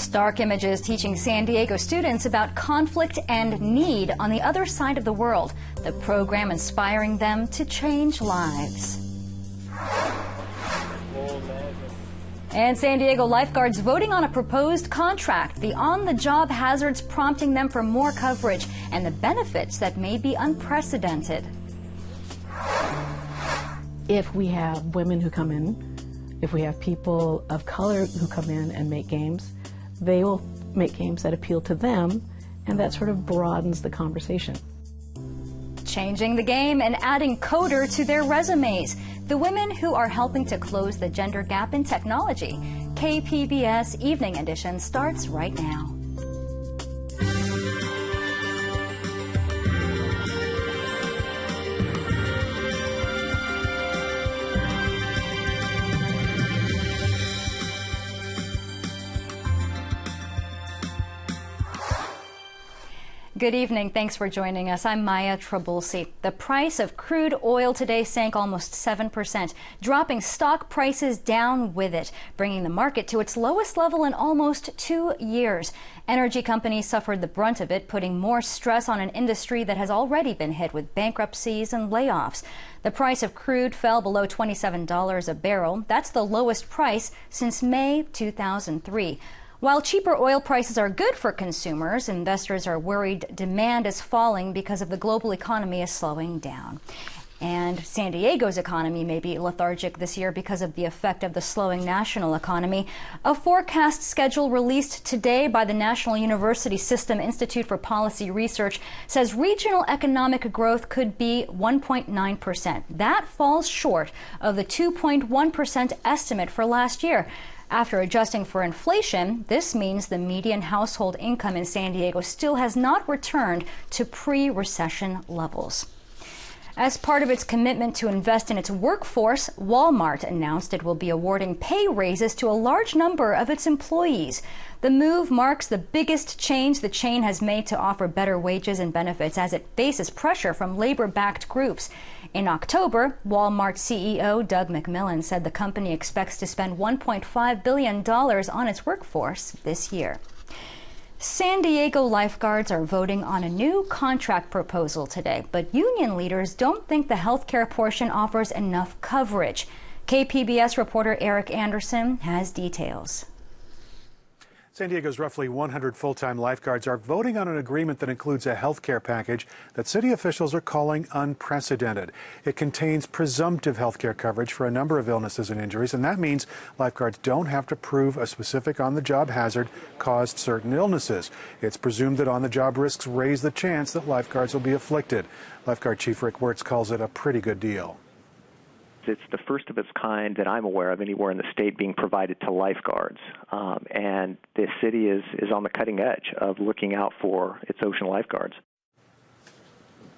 Stark images teaching San Diego students about conflict and need on the other side of the world. The program inspiring them to change lives. And San Diego lifeguards voting on a proposed contract. The on-the-job hazards prompting them for more coverage and the benefits that may be unprecedented. If we have women who come in, if we have people of color who come in and make games, they will make games that appeal to them, and that sort of broadens the conversation. Changing the game and adding coder to their resumes. The women who are helping to close the gender gap in technology. KPBS Evening Edition starts right now. Good evening. Thanks for joining us. I'm Maya Trabulsi. The price of crude oil today sank almost 7%, dropping stock prices down with it, bringing the market to its lowest level in almost 2 years. Energy companies suffered the brunt of it, putting more stress on an industry that has already been hit with bankruptcies and layoffs. The price of crude fell below $27 a barrel. That's the lowest price since May 2003. While cheaper oil prices are good for consumers, investors are worried demand is falling because of the global economy is slowing down. And San Diego's economy may be lethargic this year because of the effect of the slowing national economy. A forecast schedule released today by the National University System Institute for Policy Research says regional economic growth could be 1.9%. That falls short of the 2.1% estimate for last year. After adjusting for inflation, this means the median household income in San Diego still has not returned to pre-recession levels. As part of its commitment to invest in its workforce, Walmart announced it will be awarding pay raises to a large number of its employees. The move marks the biggest change the chain has made to offer better wages and benefits as it faces pressure from labor-backed groups. In October, Walmart CEO Doug McMillon said the company expects to spend $1.5 billion on its workforce this year. San Diego lifeguards are voting on a new contract proposal today, but union leaders don't think the healthcare portion offers enough coverage. KPBS reporter Eric Anderson has details. San Diego's roughly 100 full-time lifeguards are voting on an agreement that includes a health care package that city officials are calling unprecedented. It contains presumptive health care coverage for a number of illnesses and injuries, and that means lifeguards don't have to prove a specific on-the-job hazard caused certain illnesses. It's presumed that on-the-job risks raise the chance that lifeguards will be afflicted. Lifeguard Chief Rick Wirtz calls it a pretty good deal. It's the first of its kind that I'm aware of anywhere in the state being provided to lifeguards. And this city is on the cutting edge of looking out for its ocean lifeguards.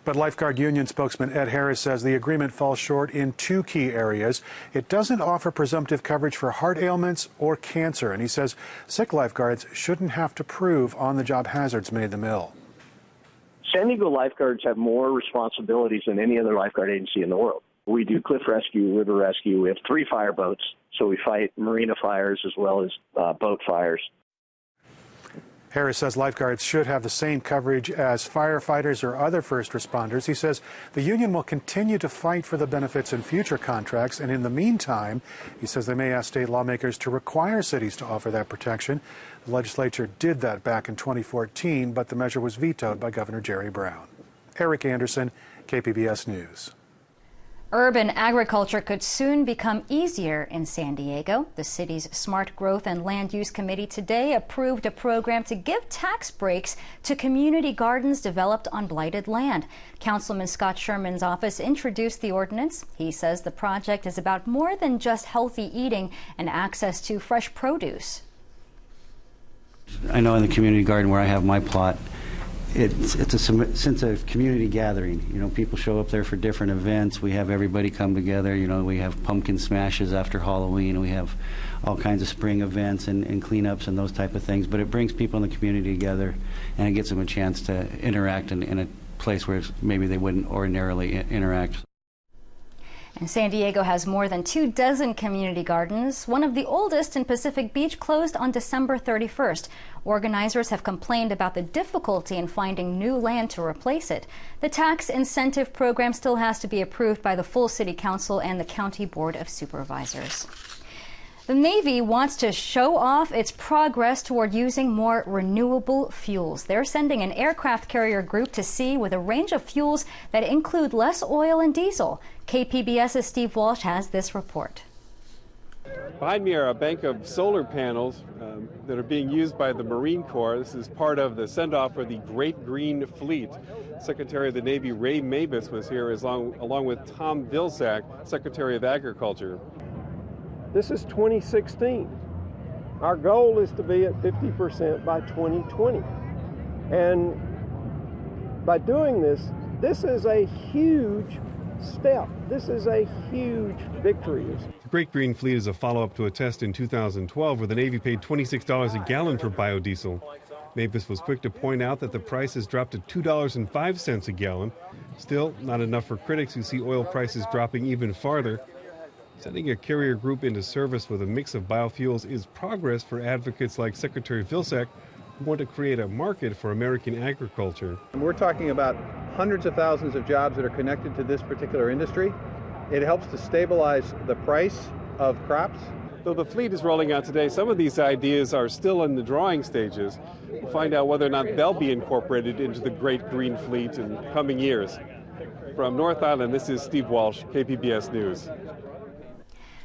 But lifeguard union spokesman Ed Harris says the agreement falls short in two key areas. It doesn't offer presumptive coverage for heart ailments or cancer. And he says sick lifeguards shouldn't have to prove on-the-job hazards made them ill. San Diego lifeguards have more responsibilities than any other lifeguard agency in the world. We do cliff rescue, river rescue. We have 3 fire boats, so we fight marina fires as well as boat fires. Harris says lifeguards should have the same coverage as firefighters or other first responders. He says the union will continue to fight for the benefits in future contracts, and in the meantime, he says they may ask state lawmakers to require cities to offer that protection. The legislature did that back in 2014, but the measure was vetoed by Governor Jerry Brown. Eric Anderson, KPBS News. Urban agriculture could soon become easier in San Diego. The city's Smart Growth and Land Use Committee today approved a program to give tax breaks to community gardens developed on blighted land. Councilman Scott Sherman's office introduced the ordinance. He says the project is about more than just healthy eating and access to fresh produce. I know in the community garden where I have my plot, it's a sense of community gathering. You know, people show up there for different events. We have everybody come together. You know, we have pumpkin smashes after Halloween. We have all kinds of spring events and cleanups and those type of things. But it brings people in the community together, and it gives them a chance to interact in a place where maybe they wouldn't ordinarily interact. And San Diego has more than 24 community gardens. One of the oldest in Pacific Beach closed on December 31st. Organizers have complained about the difficulty in finding new land to replace it. The tax incentive program still has to be approved by the full City Council and the County Board of Supervisors. The Navy wants to show off its progress toward using more renewable fuels. They're sending an aircraft carrier group to sea with a range of fuels that include less oil and diesel. KPBS's Steve Walsh has this report. Behind me are a bank of solar panels that are being used by the Marine Corps. This is part of the send-off for the Great Green Fleet. Secretary of the Navy Ray Mabus was here along with Tom Vilsack, Secretary of Agriculture. This is 2016. Our goal is to be at 50% by 2020. And by doing this, this is a huge step. This is a huge victory. The Great Green Fleet is a follow-up to a test in 2012 where the Navy paid $26 a gallon for biodiesel. Mabus was quick to point out that the price has dropped to $2.05 a gallon. Still, not enough for critics who see oil prices dropping even farther. Sending a carrier group into service with a mix of biofuels is progress for advocates like Secretary Vilsack, who want to create a market for American agriculture. We're talking about hundreds of thousands of jobs that are connected to this particular industry. It helps to stabilize the price of crops. Though the fleet is rolling out today, some of these ideas are still in the drawing stages. We'll find out whether or not they'll be incorporated into the Great Green Fleet in coming years. From North Island, this is Steve Walsh, KPBS News.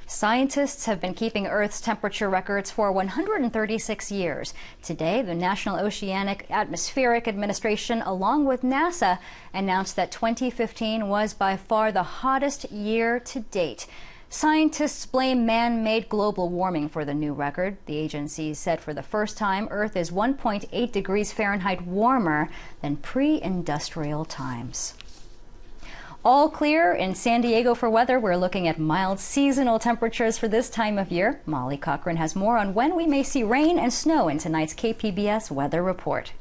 Scientists have been keeping Earth's temperature records for 136 years. Today, the National Oceanic Atmospheric Administration, along with NASA, announced that 2015 was by far the hottest year to date. Scientists blame man-made global warming for the new record. The agency said for the first time, Earth is 1.8 degrees Fahrenheit warmer than pre-industrial times. All clear in San Diego for weather. We're looking at mild seasonal temperatures for this time of year. Molly Cochran has more on when we may see rain and snow in tonight's KPBS weather report.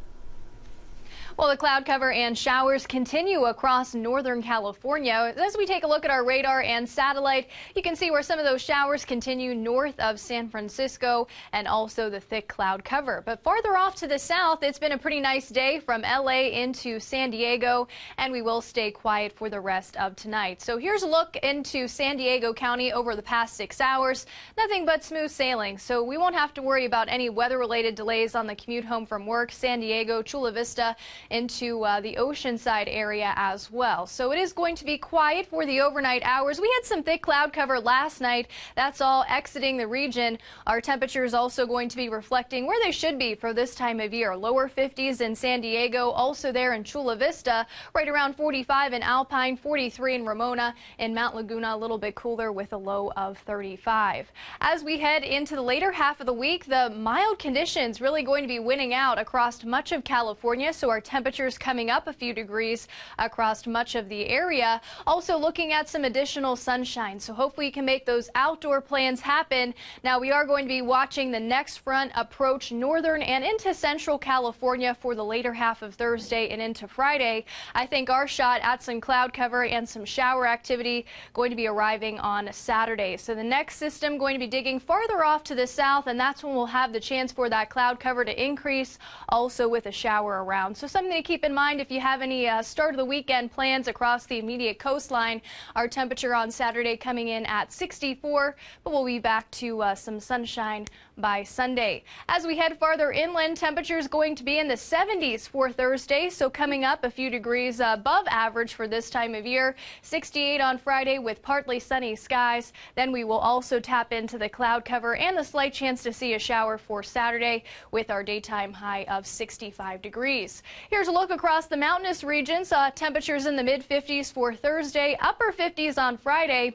Well, the cloud cover and showers continue across Northern California. As we take a look at our radar and satellite, you can see where some of those showers continue north of San Francisco and also the thick cloud cover. But farther off to the south, it's been a pretty nice day from LA into San Diego, and we will stay quiet for the rest of tonight. So here's a look into San Diego County over the past 6 hours. Nothing but smooth sailing, so we won't have to worry about any weather-related delays on the commute home from work. San Diego, Chula Vista, into the Oceanside area as well. So it is going to be quiet for the overnight hours. We had some thick cloud cover last night. That's all exiting the region. Our temperature is also going to be reflecting where they should be for this time of year. Lower 50s in San Diego, also there in Chula Vista, right around 45 in Alpine, 43 in Ramona, in Mount Laguna a little bit cooler with a low of 35. As we head into the later half of the week, the mild conditions really going to be winning out across much of California, so our temperatures coming up a few degrees across much of the area. Also looking at some additional sunshine, so hopefully you can make those outdoor plans happen. Now we are going to be watching the next front approach northern and into central California for the later half of Thursday and into Friday. I think our shot at some cloud cover and some shower activity going to be arriving on Saturday. So the next system going to be digging farther off to the south, and that's when we'll have the chance for that cloud cover to increase, also with a shower around. So something to keep in mind if you have any start of the weekend plans across the immediate coastline. Our temperature on Saturday coming in at 64, but we'll be back to some sunshine by Sunday. As we head farther inland, temperatures going to be in the 70s for Thursday, so coming up a few degrees above average for this time of year. 68 on Friday with partly sunny skies. Then we will also tap into the cloud cover and the slight chance to see a shower for Saturday with our daytime high of 65 degrees. Here's a look across the mountainous regions. Temperatures in the mid-50s for Thursday, upper 50s on Friday.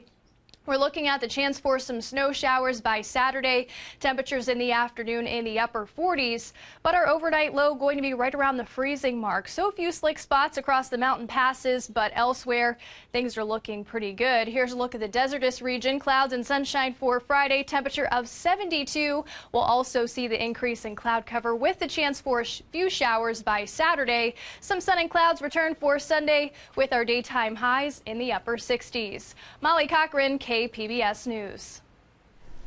We're looking at the chance for some snow showers by Saturday. Temperatures in the afternoon in the upper 40s, but our overnight low going to be right around the freezing mark. So a few slick spots across the mountain passes, but elsewhere things are looking pretty good. Here's a look at the desertous region. Clouds and sunshine for Friday, temperature of 72. We'll also see the increase in cloud cover with the chance for a few showers by Saturday. Some sun and clouds return for Sunday with our daytime highs in the upper 60s. Molly Cochran, KPBS News.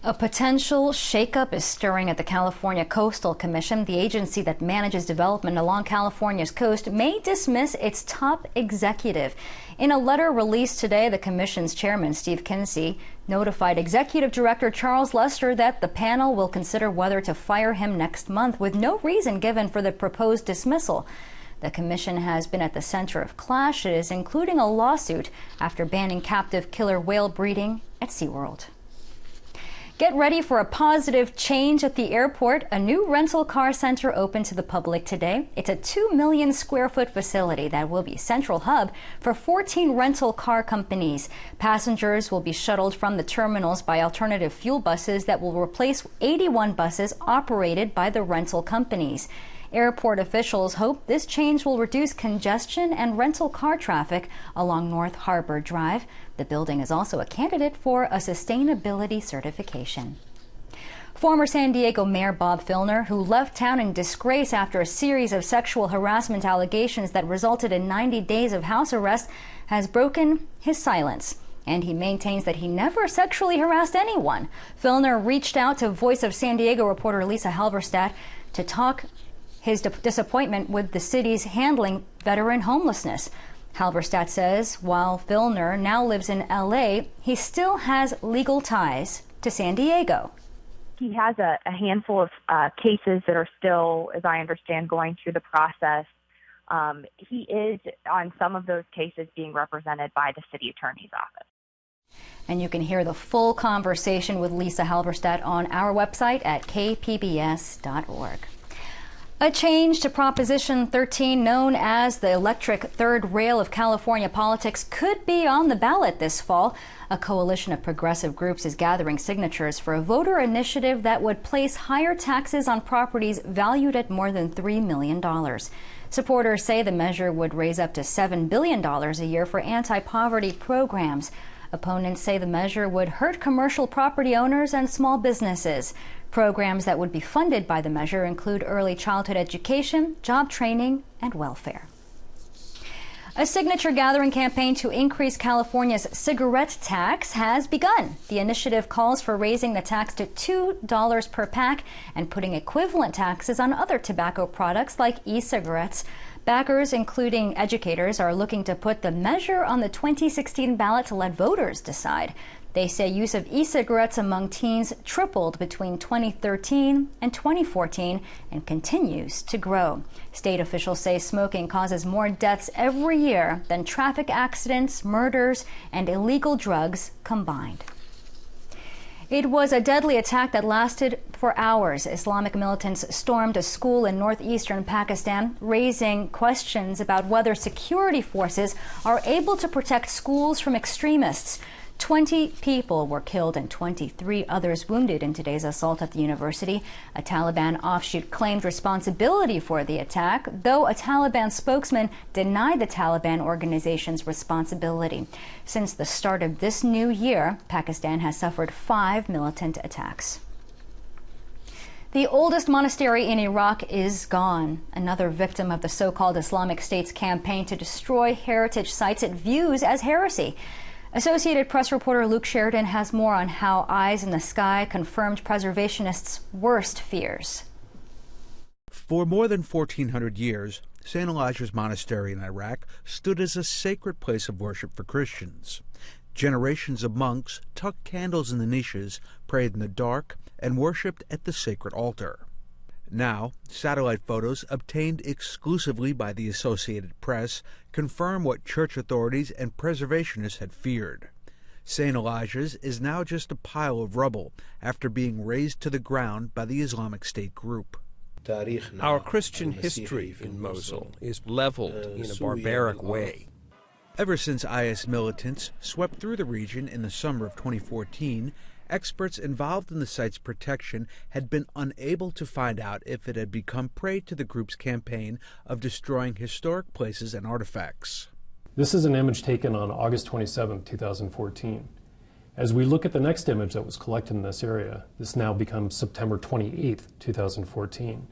A potential shakeup is stirring at the California Coastal Commission. The agency that manages development along California's coast may dismiss its top executive. In a letter released today, the commission's chairman, Steve Kinsey, notified Executive Director Charles Lester that the panel will consider whether to fire him next month, with no reason given for the proposed dismissal. The commission has been at the center of clashes, including a lawsuit after banning captive killer whale breeding at SeaWorld. Get ready for a positive change at the airport. A new rental car center opened to the public today. It's a 2 million square foot facility that will be a central hub for 14 rental car companies. Passengers will be shuttled from the terminals by alternative fuel buses that will replace 81 buses operated by the rental companies. Airport officials hope this change will reduce congestion and rental car traffic along North Harbor Drive. The building is also a candidate for a sustainability certification. Former San Diego Mayor Bob Filner, who left town in disgrace after a series of sexual harassment allegations that resulted in 90 days of house arrest, has broken his silence. And he maintains that he never sexually harassed anyone. Filner reached out to Voice of San Diego reporter Lisa Halverstadt to talk his disappointment with the city's handling veteran homelessness. Halverstadt says while Filner now lives in LA, he still has legal ties to San Diego. He has a handful of cases that are still, as I understand, going through the process. He is, on some of those cases, being represented by the city attorney's office. And you can hear the full conversation with Lisa Halverstadt on our website at kpbs.org. A change to Proposition 13, known as the electric third rail of California politics, could be on the ballot this fall. A coalition of progressive groups is gathering signatures for a voter initiative that would place higher taxes on properties valued at more than $3 million. Supporters say the measure would raise up to $7 billion a year for anti-poverty programs. Opponents say the measure would hurt commercial property owners and small businesses. Programs that would be funded by the measure include early childhood education, job training, and welfare. A signature gathering campaign to increase California's cigarette tax has begun. The initiative calls for raising the tax to $2 per pack and putting equivalent taxes on other tobacco products like e-cigarettes. Backers, including educators, are looking to put the measure on the 2016 ballot to let voters decide. They say use of e-cigarettes among teens tripled between 2013 and 2014 and continues to grow. State officials say smoking causes more deaths every year than traffic accidents, murders, and illegal drugs combined. It was a deadly attack that lasted for hours. Islamic militants stormed a school in northeastern Pakistan, raising questions about whether security forces are able to protect schools from extremists. 20 people were killed and 23 others wounded in today's assault at the university. A Taliban offshoot claimed responsibility for the attack, though a Taliban spokesman denied the Taliban organization's responsibility. Since the start of this new year, Pakistan has suffered 5 militant attacks. The oldest monastery in Iraq is gone. Another victim of the so-called Islamic State's campaign to destroy heritage sites it views as heresy. Associated Press reporter Luke Sheridan has more on how Eyes in the Sky confirmed preservationists' worst fears. For more than 1,400 years, St. Elijah's Monastery in Iraq stood as a sacred place of worship for Christians. Generations of monks tucked candles in the niches, prayed in the dark, and worshipped at the sacred altar. Now, satellite photos obtained exclusively by the Associated Press confirm what church authorities and preservationists had feared. St. Elijah's is now just a pile of rubble after being razed to the ground by the Islamic State group. Our Christian history in Mosul is leveled in a barbaric way. Ever since IS militants swept through the region in the summer of 2014, experts involved in the site's protection had been unable to find out if it had become prey to the group's campaign of destroying historic places and artifacts. This is an image taken on August 27, 2014. As we look at the next image that was collected in this area, this now becomes September 28, 2014.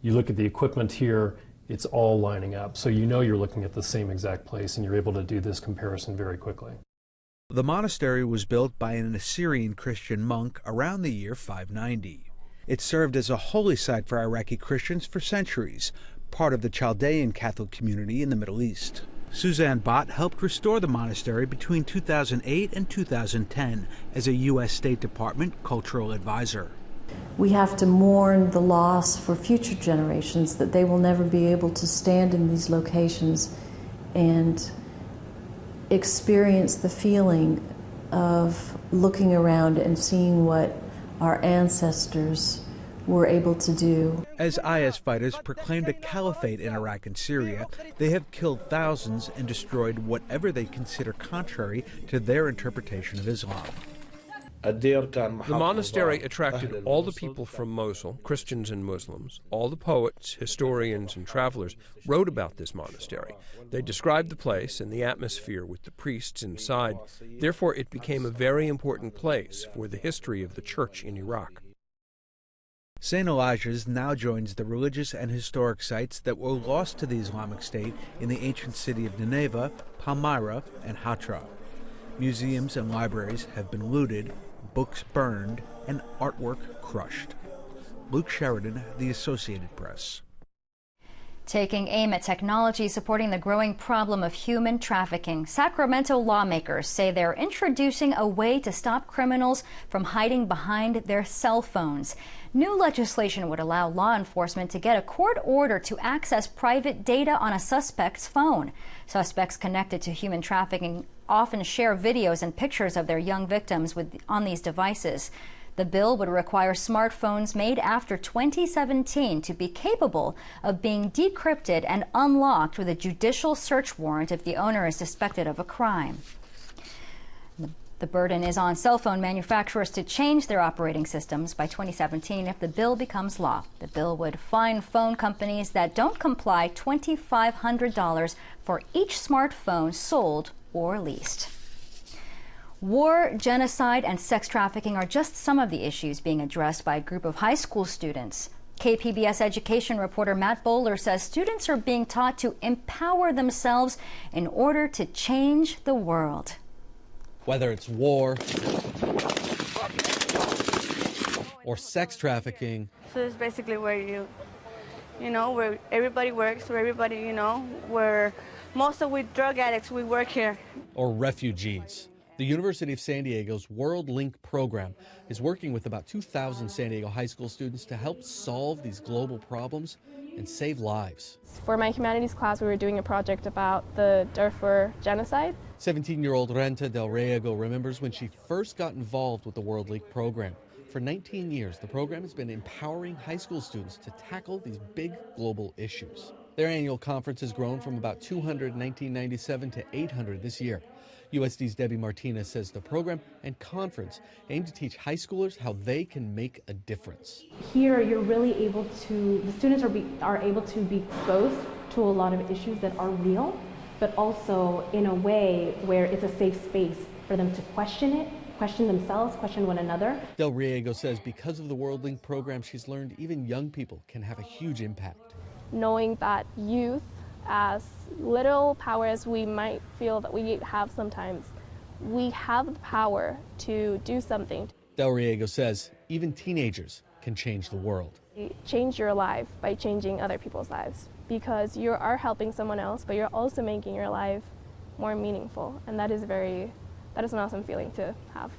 You look at the equipment here, it's all lining up. So you know you're looking at the same exact place and you're able to do this comparison very quickly. The monastery was built by an Assyrian Christian monk around the year 590. It served as a holy site for Iraqi Christians for centuries, part of the Chaldean Catholic community in the Middle East. Suzanne Bott helped restore the monastery between 2008 and 2010 as a U.S. State Department cultural advisor. We have to mourn the loss for future generations, that they will never be able to stand in these locations and experience the feeling of looking around and seeing what our ancestors were able to do. As IS fighters proclaimed a caliphate in Iraq and Syria, they have killed thousands and destroyed whatever they consider contrary to their interpretation of Islam. The monastery attracted all the people from Mosul, Christians and Muslims. All the poets, historians, and travelers wrote about this monastery. They described the place and the atmosphere with the priests inside. Therefore, it became a very important place for the history of the church in Iraq. St. Elijah's now joins the religious and historic sites that were lost to the Islamic State in the ancient city of Nineveh, Palmyra, and Hatra. Museums and libraries have been looted, books burned, and artwork crushed. Luke Sheridan, The Associated Press. Taking aim at technology supporting the growing problem of human trafficking, Sacramento lawmakers say they're introducing a way to stop criminals from hiding behind their cell phones. New legislation would allow law enforcement to get a court order to access private data on a suspect's phone. Suspects connected to human trafficking often share videos and pictures of their young victims on these devices. The bill would require smartphones made after 2017 to be capable of being decrypted and unlocked with a judicial search warrant if the owner is suspected of a crime. The burden is on cell phone manufacturers to change their operating systems by 2017 if the bill becomes law. The bill would fine phone companies that don't comply $2,500 for each smartphone sold or leased. War, genocide, and sex trafficking are just some of the issues being addressed by a group of high school students. KPBS education reporter Matt Bowler says students are being taught to empower themselves in order to change the world. Whether it's war or sex trafficking. So it's basically where where everybody works, where everybody, where most of we drug addicts, we work here. Or refugees. The University of San Diego's World Link program is working with about 2,000 San Diego high school students to help solve these global problems and save lives. For my humanities class, we were doing a project about the Darfur genocide. 17-year-old Renta Del Riego remembers when she first got involved with the World Link program. For 19 years, the program has been empowering high school students to tackle these big global issues. Their annual conference has grown from about 200 in 1997 to 800 this year. USD's Debbie Martinez says the program and conference aim to teach high schoolers how they can make a difference. Here, you're really able to, the students are able to be exposed to a lot of issues that are real, but also in a way where it's a safe space for them to question it, question themselves, question one another. Del Riego says because of the World Link program, she's learned even young people can have a huge impact. Knowing that youth, as little power as we might feel that we have sometimes, we have the power to do something. Del Riego says even teenagers can change the world. Change your life by changing other people's lives, because you are helping someone else, but you're also making your life more meaningful, and that is an awesome feeling to have.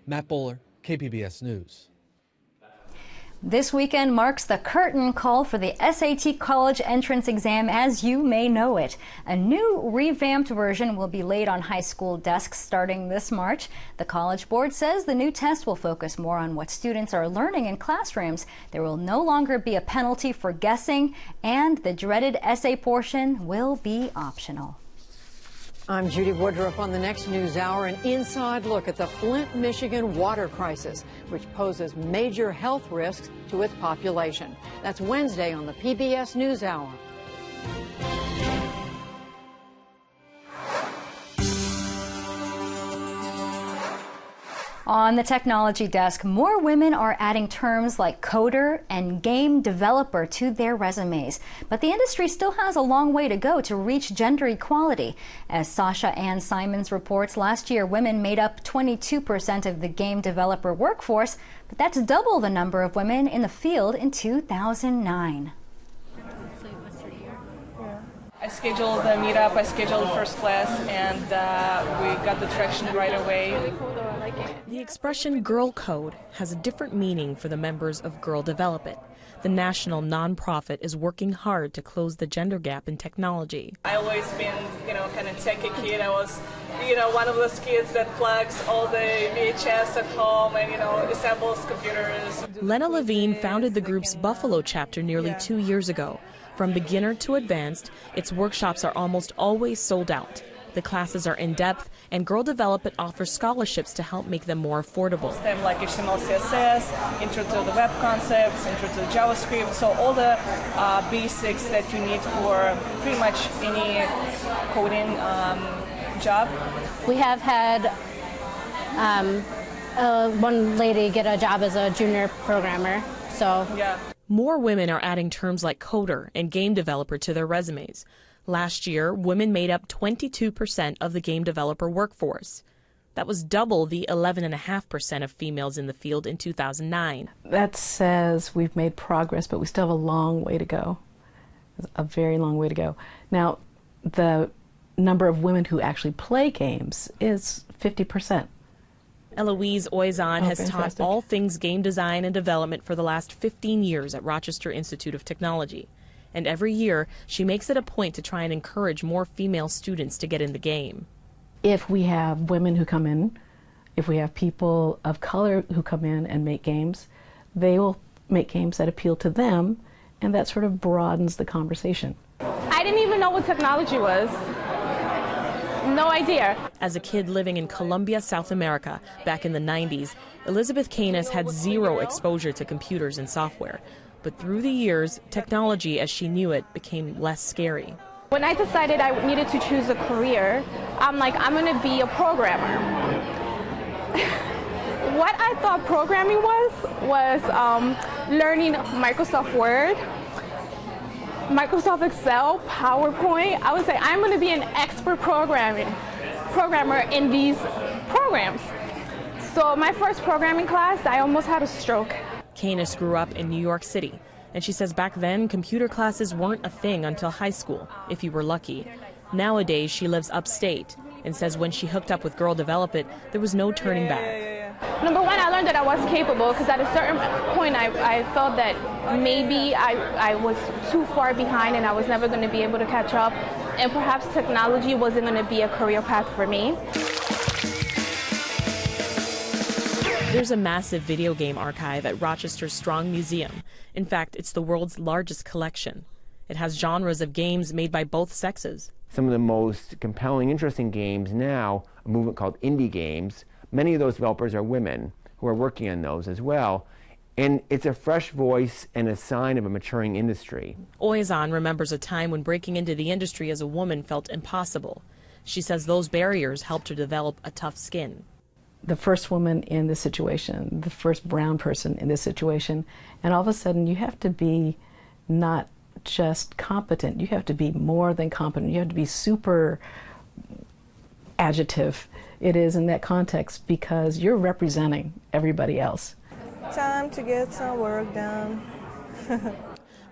Matt Bowler, KPBS News. This weekend marks the curtain call for the SAT college entrance exam as you may know it. A new revamped version will be laid on high school desks starting this March. The College Board says the new test will focus more on what students are learning in classrooms. There will no longer be a penalty for guessing, and the dreaded essay portion will be optional. I'm Judy Woodruff on the next News Hour, an inside look at the Flint, Michigan water crisis, which poses major health risks to its population. That's Wednesday on the PBS News Hour. On the technology desk, more women are adding terms like coder and game developer to their resumes. But the industry still has a long way to go to reach gender equality. As Sasha Ann Simons reports, last year women made up 22% of the game developer workforce, but that's double the number of women in the field in 2009. I scheduled the meetup, I scheduled first class, and we got the traction right away. The expression girl code has a different meaning for the members of Girl Develop It. The national nonprofit is working hard to close the gender gap in technology. I always been, kind of techie kid. I was, one of those kids that plugs all the VHS at home and, assembles computers. Lena Levine founded the group's Buffalo chapter nearly 2 years ago. From beginner to advanced, its workshops are almost always sold out. The classes are in-depth, and Girl Develop It offers scholarships to help make them more affordable. STEM like HTML, CSS, intro to the web concepts, intro to JavaScript, so all the basics that you need for pretty much any coding job. We have had one lady get a job as a junior programmer, so. Yeah. More women are adding terms like coder and game developer to their resumes. Last year, women made up 22% of the game developer workforce. That was double the 11.5% of females in the field in 2009. That says we've made progress, but we still have a long way to go. A very long way to go. Now, the number of women who actually play games is 50%. Eloise Oizon has taught all things game design and development for the last 15 years at Rochester Institute of Technology. And every year, she makes it a point to try and encourage more female students to get in the game. If we have women who come in, if we have people of color who come in and make games, they will make games that appeal to them, and that sort of broadens the conversation. I didn't even know what technology was. No idea. As a kid living in Colombia, South America, back in the 90s, Elizabeth Canis had zero exposure to computers and software. But through the years, technology as she knew it became less scary. When I decided I needed to choose a career, I'm like, I'm going to be a programmer. What I thought programming was learning Microsoft Word, Microsoft Excel, PowerPoint. I would say I'm going to be an expert programmer in these programs. So my first programming class, I almost had a stroke. Canis grew up in New York City, and she says back then computer classes weren't a thing until high school, if you were lucky. Nowadays, she lives upstate and says when she hooked up with Girl Develop It, there was no turning back. Number one, I learned that I was capable because at a certain point I felt that maybe I was too far behind and I was never going to be able to catch up, and perhaps technology wasn't going to be a career path for me. There's a massive video game archive at Rochester's Strong Museum. In fact, it's the world's largest collection. It has genres of games made by both sexes. Some of the most compelling, interesting games now, a movement called indie games. Many of those developers are women who are working on those as well. And it's a fresh voice and a sign of a maturing industry. Oizon remembers a time when breaking into the industry as a woman felt impossible. She says those barriers helped her develop a tough skin. The first woman in this situation, the first brown person in this situation, and all of a sudden you have to be not just competent, you have to be more than competent, you have to be super adjective. It is in that context because you're representing everybody else. Time to get some work done.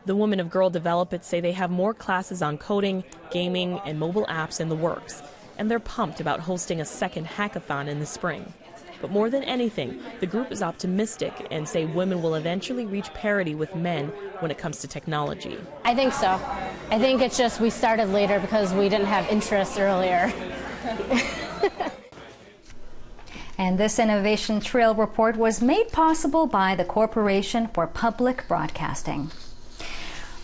The women of Girl Develop It say they have more classes on coding, gaming, and mobile apps in the works, and they're pumped about hosting a second hackathon in the spring. But more than anything, the group is optimistic and say women will eventually reach parity with men when it comes to technology. I think so. I think it's just we started later because we didn't have interest earlier. And this Innovation Trail report was made possible by the Corporation for Public Broadcasting.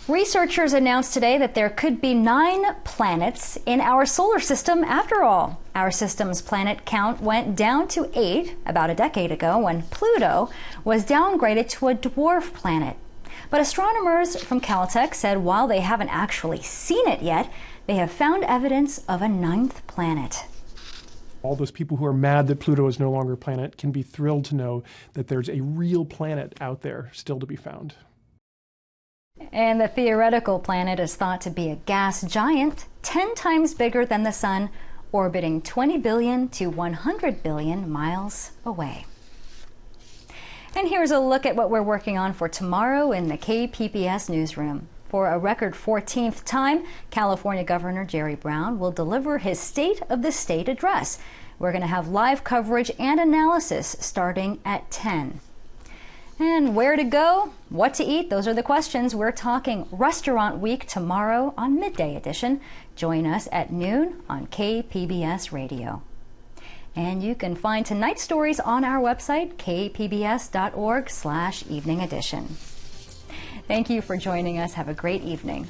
Researchers announced today that there could be 9 planets in our solar system after all. Our system's planet count went down to 8 about a decade ago when Pluto was downgraded to a dwarf planet. But astronomers from Caltech said while they haven't actually seen it yet, they have found evidence of a 9th planet. All those people who are mad that Pluto is no longer a planet can be thrilled to know that there's a real planet out there still to be found. And the theoretical planet is thought to be a gas giant 10 times bigger than the Sun, orbiting 20 billion to 100 billion miles away. And here's a look at what we're working on for tomorrow in the KPBS newsroom. For a record 14th time, California Governor Jerry Brown will deliver his State of the State address. We're going to have live coverage and analysis starting at 10. And where to go? What to eat? Those are the questions. We're talking Restaurant Week tomorrow on Midday Edition. Join us at noon on KPBS Radio. And you can find tonight's stories on our website, kpbs.org/evening edition. Thank you for joining us. Have a great evening.